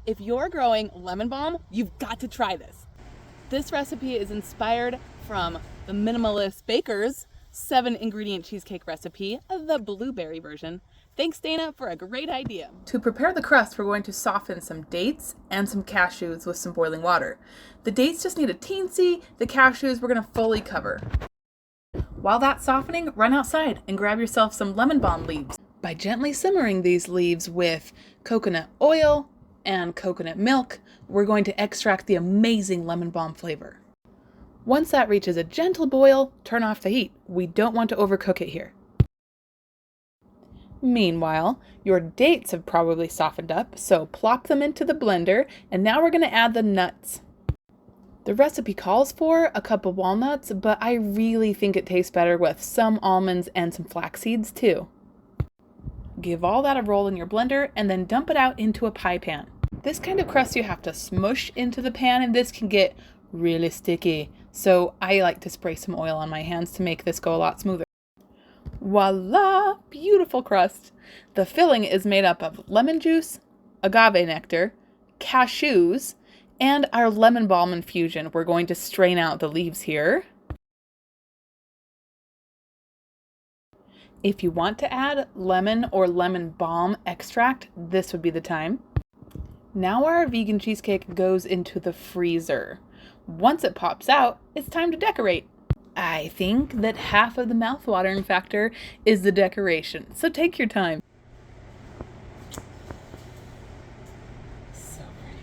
If you're growing lemon balm, you've got to try this. This recipe is inspired from the Minimalist Baker's 7-ingredient cheesecake recipe, the blueberry version. Thanks, Dana, for a great idea. To prepare the crust, we're going to soften some dates and some cashews with some boiling water. The dates just need a teensy, the cashews we're going to fully cover. While that's softening, run outside and grab yourself some lemon balm leaves. By gently simmering these leaves with coconut oil and coconut milk, we're going to extract the amazing lemon balm flavor. Once that reaches a gentle boil, turn off the heat. We don't want to overcook it here. Meanwhile, your dates have probably softened up, so plop them into the blender, and now we're going to add the nuts. The recipe calls for a cup of walnuts, but I really think it tastes better with some almonds and some flax seeds too. Give all that a roll in your blender and then dump it out into a pie pan. This kind of crust you have to smush into the pan, and this can get really sticky, so I like to spray some oil on my hands to make this go a lot smoother. Voila! Beautiful crust. The filling is made up of lemon juice, agave nectar, cashews, and our lemon balm infusion. We're going to strain out the leaves here. If you want to add lemon or lemon balm extract, this would be the time. Now our vegan cheesecake goes into the freezer. Once it pops out, it's time to decorate. I think that half of the mouthwatering factor is the decoration, so take your time. So pretty.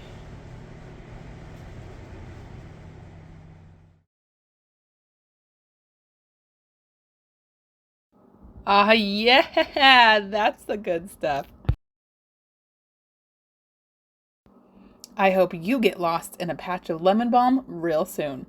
Ah, yeah, that's the good stuff. I hope you get lost in a patch of lemon balm real soon.